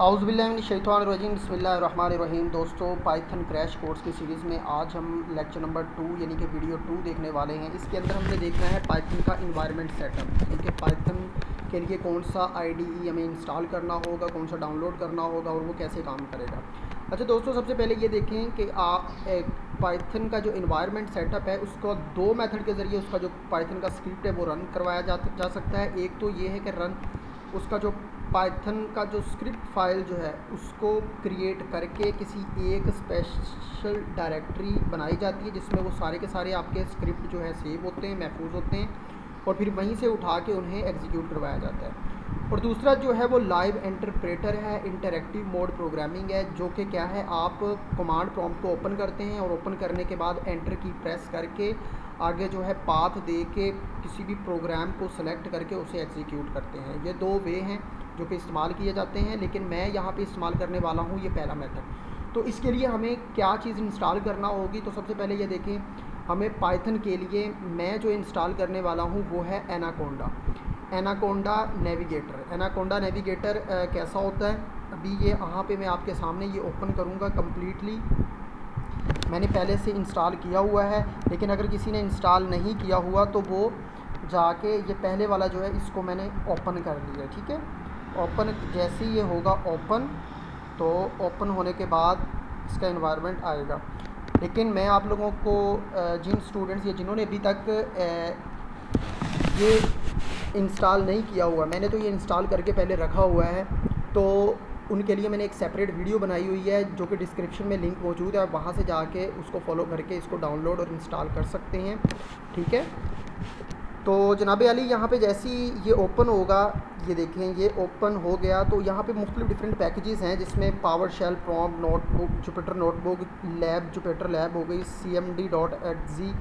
औज़ुबिल्लाहिमिनश्शैतानिर्रजीम बिस्मिल्लाहिर्रहमानिर्रहीम। दोस्तों, Python crash course की सीरीज़ में आज हम लेक्चर नंबर 2 यानी कि वीडियो 2 देखने वाले हैं। इसके अंदर हमने देखना है पाइथन का इन्वायरमेंट सेटअप, यानी कि पाइथन के लिए कौन सा IDE हमें इंस्टॉल करना होगा, कौन सा डाउनलोड करना होगा और वो कैसे काम करेगा। अच्छा दोस्तों, सबसे पहले ये देखें कि पाइथन का जो इन्वायरमेंट सेटअप है उसको दो मेथड के ज़रिए उसका जो पाइथन का स्क्रिप्ट है वो रन करवाया जा सकता है। एक तो ये है कि रन उसका जो पाइथन का जो स्क्रिप्ट फाइल जो है उसको क्रिएट करके किसी एक स्पेशल डायरेक्टरी बनाई जाती है जिसमें वो सारे के सारे आपके स्क्रिप्ट जो है सेव होते हैं, महफूज होते हैं और फिर वहीं से उठा के उन्हें एग्जीक्यूट करवाया जाता है। और दूसरा जो है वो लाइव इंटरप्रेटर है, इंटरैक्टिव मोड प्रोग्रामिंग है, जो कि क्या है, आप कमांड प्रॉम्प्ट को ओपन करते हैं और ओपन करने के बाद एंटर की प्रेस करके आगे जो है पाथ दे के किसी भी प्रोग्राम को सेलेक्ट करके उसे एग्जीक्यूट करते हैं। ये दो वे हैं जो कि इस्तेमाल किए जाते हैं, लेकिन मैं यहाँ पे इस्तेमाल करने वाला हूँ ये पहला मेथड। तो इसके लिए हमें क्या चीज़ इंस्टॉल करना होगी, तो सबसे पहले ये देखें, हमें पाइथन के लिए मैं जो इंस्टॉल करने वाला हूँ वो है एनाकोंडा नेविगेटर। एनाकोंडा नेविगेटर कैसा होता है, अभी ये यहाँ पे मैं आपके सामने ये ओपन करूँगा। कम्प्लीटली मैंने पहले से इंस्टॉल किया हुआ है, लेकिन अगर किसी ने इंस्टॉल नहीं किया हुआ तो वो जाके ये पहले वाला जो है इसको मैंने ओपन कर लिया। ठीक है, ओपन जैसे ही ये होगा ओपन, तो ओपन होने के बाद इसका एनवायरनमेंट आएगा। लेकिन मैं आप लोगों को जिन स्टूडेंट्स या जिन्होंने अभी तक ये इंस्टॉल नहीं किया हुआ, मैंने तो ये इंस्टॉल करके पहले रखा हुआ है, तो उनके लिए मैंने एक सेपरेट वीडियो बनाई हुई है जो कि डिस्क्रिप्शन में लिंक मौजूद है। आप वहाँ से जाके उसको फॉलो करके इसको डाउनलोड और इंस्टॉल कर सकते हैं। ठीक है, तो जनाब अली यहाँ पे जैसे ही ये ओपन होगा, ये देखें ये ओपन हो गया, तो यहाँ पे मुख्तलिफ डिफरेंट पैकेजेस हैं जिसमें power shell, prompt, notebook, Jupyter notebook, lab, Jupyter lab हो गई, cmd.exe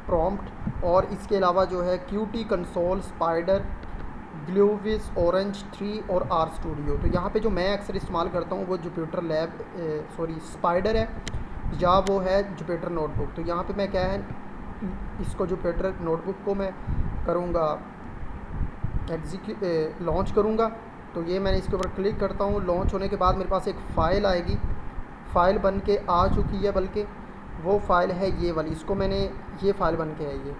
प्रॉम्प्ट, और इसके अलावा जो है Qt कंसोल, स्पाइडर, ग्लूविस, ऑरेंज 3 और R स्टूडियो। तो यहाँ पे जो मैं अक्सर इस्तेमाल करता हूँ वो जुपिटर लैब स्पाइडर है या वो है जुपिटर नोटबुक। तो यहाँ पे मैं क्या है, इसको जुपिटर नोटबुक को मैं करूँगा लॉन्च करूँगा। तो ये मैंने इसके ऊपर क्लिक करता हूँ। लॉन्च होने के बाद मेरे पास एक फ़ाइल आएगी, फ़ाइल बन के आ चुकी है, बल्कि वो फ़ाइल है ये वाली, इसको मैंने, ये फ़ाइल बन के है, ये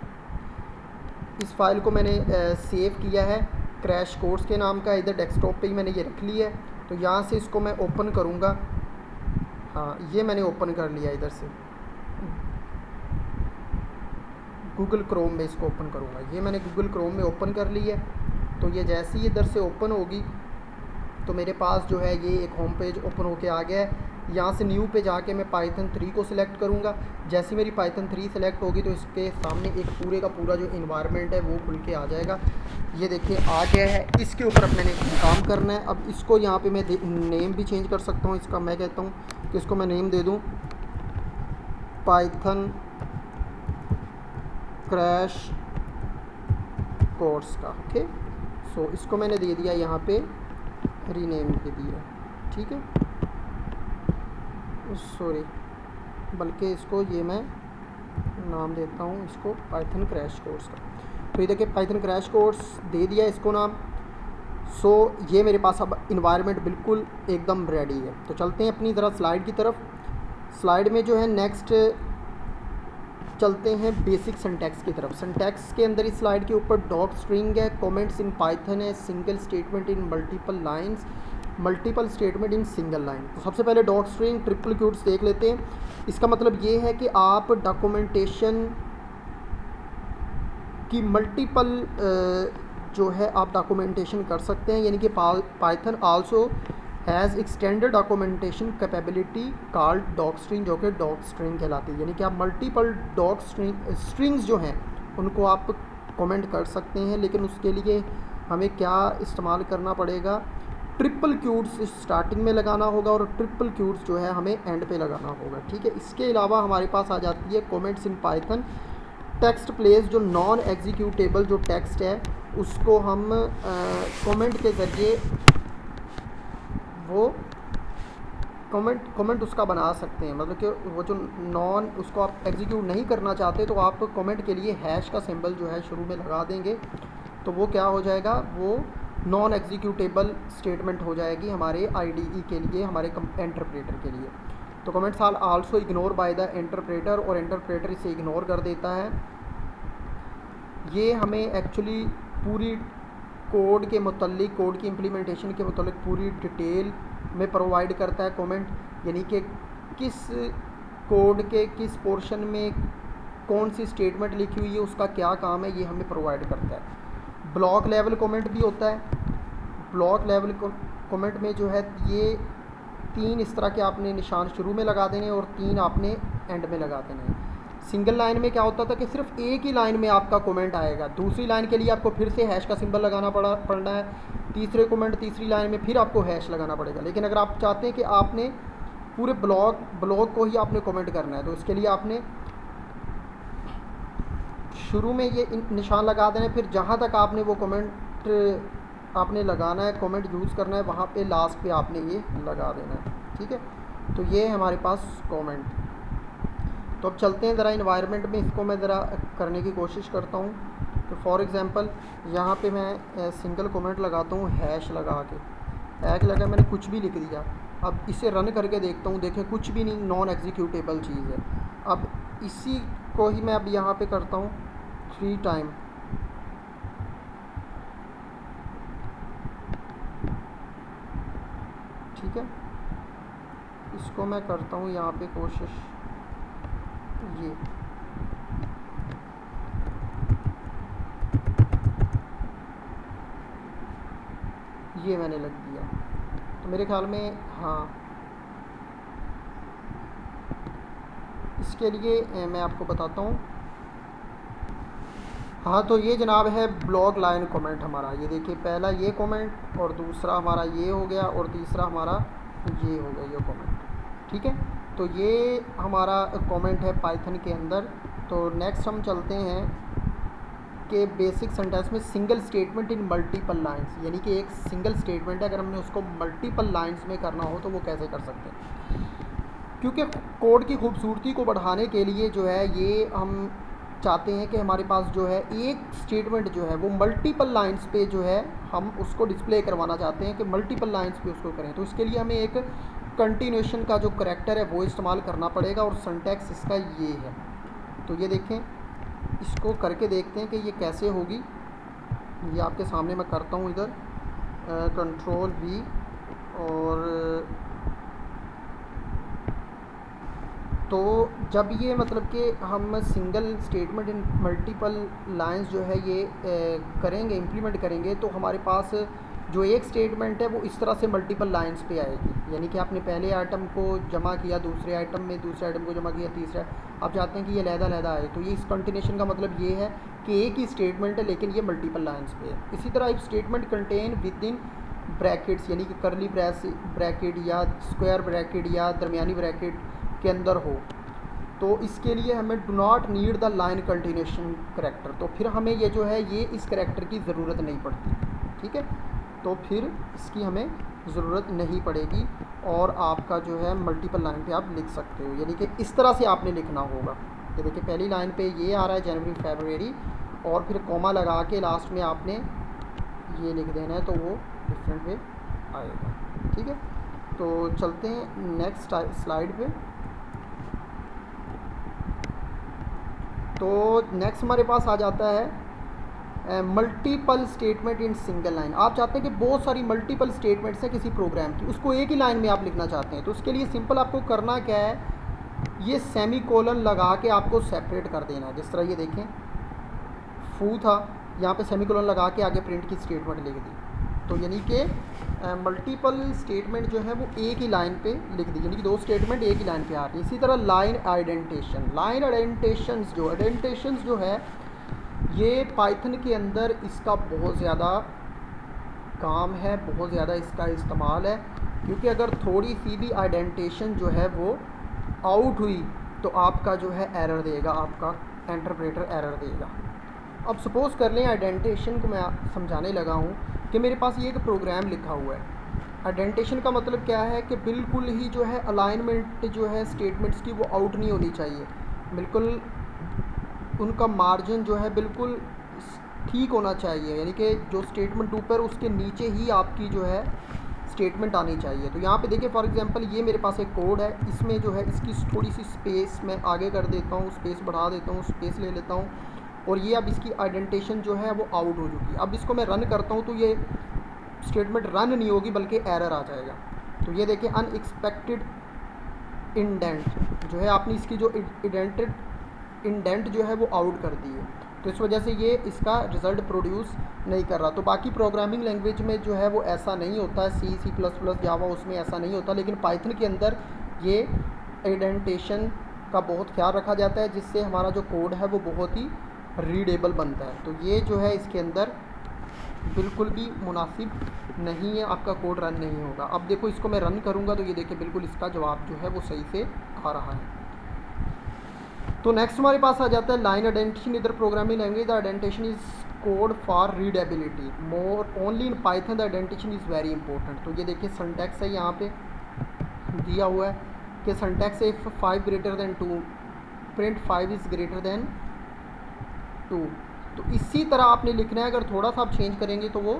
इस फ़ाइल को मैंने सेव किया है क्रैश कोर्स के नाम का। इधर डेस्कटॉप पे ही मैंने ये रख लिया है। तो यहाँ से इसको मैं ओपन करूँगा। हाँ, ये मैंने ओपन कर लिया, इधर से गूगल क्रोम में इसको ओपन करूँगा। ये मैंने गूगल क्रोम में ओपन कर ली है। तो ये जैसे ही इधर से ओपन होगी तो मेरे पास जो है ये एक होम पेज ओपन होके आ गया है। यहाँ से न्यू पे जाके मैं पाइथन 3 को सिलेक्ट करूँगा। जैसे मेरी पाइथन 3 सेलेक्ट होगी तो इसके सामने एक पूरे का पूरा जो इन्वायरमेंट है वो खुल के आ जाएगा। ये देखिए आ गया है। इसके ऊपर अब मैंने काम करना है। अब इसको यहाँ पे मैं नेम भी चेंज कर सकता हूँ इसका। मैं कहता हूँ कि इसको मैं नेम दे दूँ पाइथन क्रैश कोर्स का। ओके, सो इसको मैंने दे दिया, यहाँ पे रीनेम दे दिया। ठीक है, सॉरी, बल्कि इसको ये मैं नाम देता हूँ इसको पाइथन क्रैश कोर्स का। तो ये देखिए पाइथन क्रैश कोर्स दे दिया इसको नाम। सो ये मेरे पास अब इन्वायरमेंट बिल्कुल एकदम रेडी है। तो चलते हैं अपनी ज़रा स्लाइड की तरफ। स्लाइड में जो है नेक्स्ट चलते हैं बेसिक सिंटैक्स की तरफ। सिंटैक्स के अंदर इस स्लाइड के ऊपर डॉट स्ट्रिंग है, कमेंट्स इन पाइथन है, single statement in multiple lines, multiple statement in single line. तो सबसे पहले डॉट स्ट्रिंग ट्रिपल क्यूट्स देख लेते हैं। इसका मतलब ये है कि आप डॉक्यूमेंटेशन की मल्टीपल जो है आप डॉक्यूमेंटेशन कर सकते हैं, यानी कि Python also has extended documentation capability called dot string, जो कि डॉट स्ट्रिंग कहलाती है। यानी कि आप मल्टीपल डॉट स्ट्रिंग्स जो हैं उनको आप कमेंट कर सकते हैं, लेकिन उसके लिए हमें क्या इस्तेमाल करना पड़ेगा, ट्रिपल क्यूट्स स्टार्टिंग में लगाना होगा और ट्रिपल क्यूट्स जो है हमें एंड पे लगाना होगा। ठीक है, इसके अलावा हमारे पास आ जाती है comments in Python text place, जो नॉन एग्जीक्यूटेबल जो टेक्स्ट है उसको हम कमेंट के ज़रिए वो कमेंट उसका बना सकते हैं। मतलब कि वो जो नॉन उसको आप एग्जीक्यूट नहीं करना चाहते तो आप कमेंट के लिए हैश का सिंबल जो है शुरू में लगा देंगे, तो वो क्या हो जाएगा, वो नॉन एग्जीक्यूटेबल स्टेटमेंट हो जाएगी हमारे IDE के लिए, हमारे इंटरप्रेटर के लिए। तो comments are also ignore by the interpreter, और इंटरप्रेटर इसे इग्नोर कर देता है। ये हमें एक्चुअली पूरी कोड के मुतल्लिक, कोड की इम्प्लीमेंटेशन के मुतल्लिक पूरी डिटेल में प्रोवाइड करता है कमेंट, यानी कि किस कोड के किस पोर्शन में कौन सी स्टेटमेंट लिखी हुई है, उसका क्या काम है, ये हमें प्रोवाइड करता है। ब्लॉक लेवल कमेंट भी होता है। ब्लॉक लेवल कमेंट में जो है ये 3 इस तरह के आपने निशान शुरू में लगा देने और 3 आपने एंड में लगा देने। सिंगल लाइन में क्या होता था कि सिर्फ एक ही लाइन में आपका कमेंट आएगा, दूसरी लाइन के लिए आपको फिर से हैश का सिंबल लगाना पड़ना है, तीसरी लाइन में फिर आपको हैश लगाना पड़ेगा। लेकिन अगर आप चाहते हैं कि आपने पूरे ब्लॉक को ही आपने कमेंट करना है, तो इसके लिए आपने शुरू में ये निशान लगा देना है, फिर जहाँ तक आपने वो कमेंट आपने लगाना है, कमेंट यूज़ करना है, वहाँ पे लास्ट पे आपने ये लगा देना है। ठीक है, तो ये है हमारे पास कमेंट। तो अब चलते हैं ज़रा इन्वायरमेंट में, इसको मैं ज़रा करने की कोशिश करता हूँ। तो फॉर एग्ज़ाम्पल यहाँ पे मैं सिंगल कमेंट लगाता हूँ हैश लगा के, हैश लगा मैंने कुछ भी लिख दिया। अब इसे रन करके देखता हूँ, देखें कुछ भी नहीं, नॉन एग्जीक्यूटेबल चीज़ है। अब इसी को ही मैं अब यहाँ पे करता हूँ 3 टाइम, ठीक है, इसको मैं करता हूँ यहाँ पे कोशिश, ये मैंने लग दिया। तो मेरे ख्याल में हाँ, इसके लिए मैं आपको बताता हूँ। हाँ, तो ये जनाब है ब्लॉक लाइन कमेंट हमारा। ये देखिए, पहला ये कमेंट और दूसरा हमारा ये हो गया और तीसरा हमारा ये हो गया, ये कमेंट। ठीक है, तो ये हमारा कमेंट है पाइथन के अंदर। तो नेक्स्ट हम चलते हैं कि बेसिक सेंटेंस में single statement in multiple lines, यानी कि एक सिंगल स्टेटमेंट है, अगर हमने उसको मल्टीपल लाइंस में करना हो तो वो कैसे कर सकते हैं। क्योंकि कोड की खूबसूरती को बढ़ाने के लिए जो है ये हम चाहते हैं कि हमारे पास जो है एक स्टेटमेंट जो है वो मल्टीपल लाइंस पे जो है हम उसको डिस्प्ले करवाना चाहते हैं कि मल्टीपल लाइंस पे उसको करें। तो इसके लिए हमें एक कंटिन्यूएशन का जो करैक्टर है वो इस्तेमाल करना पड़ेगा, और सिंटैक्स इसका ये है। तो ये देखें, इसको करके देखते हैं कि ये कैसे होगी। ये आपके सामने मैं करता हूँ इधर कंट्रोल V, और तो जब ये मतलब कि हम single statement in multiple lines जो है ये करेंगे, इम्प्लीमेंट करेंगे, तो हमारे पास जो एक स्टेटमेंट है वो इस तरह से मल्टीपल लाइंस पे आएगी। यानी कि आपने पहले आइटम को जमा किया दूसरे आइटम में, दूसरे आइटम को जमा किया तीसरा, आप चाहते हैं कि ये लहदा आए। तो ये इस कंटिन्यूशन का मतलब ये है कि एक ही स्टेटमेंट है लेकिन ये मल्टीपल लाइंस पे है। इसी तरह if statement contain with in brackets, यानी कि करली ब्रैकेट या स्क्वायर ब्रैकेट या दरमियानी ब्रैकेट के अंदर हो, तो इसके लिए हमें do not need the line continuation character. तो फिर हमें ये जो है ये इस करैक्टर की ज़रूरत नहीं पड़ती। ठीक है, तो फिर इसकी हमें ज़रूरत नहीं पड़ेगी, और आपका जो है मल्टीपल लाइन पे आप लिख सकते हो। यानी कि इस तरह से आपने लिखना होगा। ये देखिए, पहली लाइन पे ये आ रहा है जनवरी फरवरी, और फिर कॉमा लगा के लास्ट में आपने ये लिख देना है, तो वो डिफरेंट वे आएगा। ठीक है, तो चलते हैं नेक्स्ट स्लाइड पे। तो नेक्स्ट हमारे पास आ जाता है multiple statement in single line. आप चाहते हैं कि बहुत सारी मल्टीपल स्टेटमेंट्स हैं किसी प्रोग्राम की, उसको एक ही लाइन में आप लिखना चाहते हैं। तो उसके लिए सिंपल आपको करना क्या है, ये सेमी कोलन लगा के आपको सेपरेट कर देना है। जिस तरह ये देखें, फू था, यहाँ पे सेमी कोलन लगा के आगे प्रिंट की स्टेटमेंट लिख दी। तो यानी कि मल्टीपल स्टेटमेंट जो है वो एक ही लाइन पे लिख दी, यानी कि 2 स्टेटमेंट एक ही लाइन पे आ रही है। इसी तरह लाइन आइडेंटेशंस जो है ये पाइथन के अंदर इसका बहुत ज़्यादा काम है, बहुत ज़्यादा इसका इस्तेमाल है। क्योंकि अगर थोड़ी सी भी आइडेंटेशन जो है वो आउट हुई तो आपका जो है एरर देगा, आपका इंटरप्रेटर एरर देगा। अब सपोज़ कर लें आइडेंटेशन को मैं समझाने लगा हूँ कि मेरे पास ये एक प्रोग्राम लिखा हुआ है। आइडेंटेशन का मतलब क्या है कि बिल्कुल ही जो है अलाइनमेंट जो है स्टेटमेंट्स की वो आउट नहीं होनी चाहिए, बिल्कुल उनका मार्जिन जो है बिल्कुल ठीक होना चाहिए, यानी कि जो स्टेटमेंट 2 पर उसके नीचे ही आपकी जो है स्टेटमेंट आनी चाहिए। तो यहाँ पे देखिए फॉर एग्जांपल ये मेरे पास एक कोड है, इसमें जो है इसकी थोड़ी सी स्पेस मैं आगे कर देता हूँ, स्पेस बढ़ा देता हूँ, स्पेस ले लेता हूँ, और ये अब इसकी आइडेंटिफिकेशन जो है वो आउट हो चुकी है। अब इसको मैं रन करता हूँ तो ये स्टेटमेंट रन नहीं होगी बल्कि एरर आ जाएगा। तो ये देखिए अनएक्सपेक्टेड इंडेंट जो है, आपने इसकी जो इंडेंट जो है वो आउट कर दी है, तो इस वजह से ये इसका रिज़ल्ट प्रोड्यूस नहीं कर रहा। तो बाकी प्रोग्रामिंग लैंग्वेज में जो है वो ऐसा नहीं होता है, सी प्लस प्लस जावा उसमें ऐसा नहीं होता, लेकिन पाइथन के अंदर ये इंडेंटेशन का बहुत ख्याल रखा जाता है, जिससे हमारा जो कोड है वो बहुत ही रीडेबल बनता है। तो ये जो है इसके अंदर बिल्कुल भी मुनासिब नहीं है, आपका कोड रन नहीं होगा। अब देखो इसको मैं रन करूँगा तो ये देखिए बिल्कुल इसका जवाब जो है वो सही से आ रहा है। तो नेक्स्ट हमारे पास आ जाता है लाइन आइडेंटिफिकेशन। इधर programming language the identification is code for readability more only in Python the identification is very important. तो ये देखिए सिंटैक्स है, यहाँ पे दिया हुआ है कि सिंटैक्स है if 5 greater than 2 print 5 is greater than 2। तो इसी तरह आपने लिखना है, अगर थोड़ा सा आप चेंज करेंगे तो वो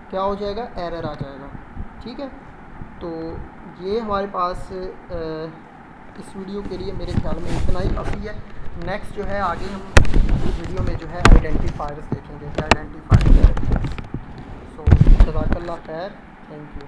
क्या हो जाएगा, एरर आ जाएगा। ठीक है, तो ये हमारे पास इस वीडियो के लिए मेरे ख्याल में इतना ही काफ़ी है। नेक्स्ट जो है आगे हम वीडियो में जो है आइडेंटिफायर्स देखेंगे कि आइडेंटिफायर। सो जज़ाकल्लाह खैर, थैंक यू।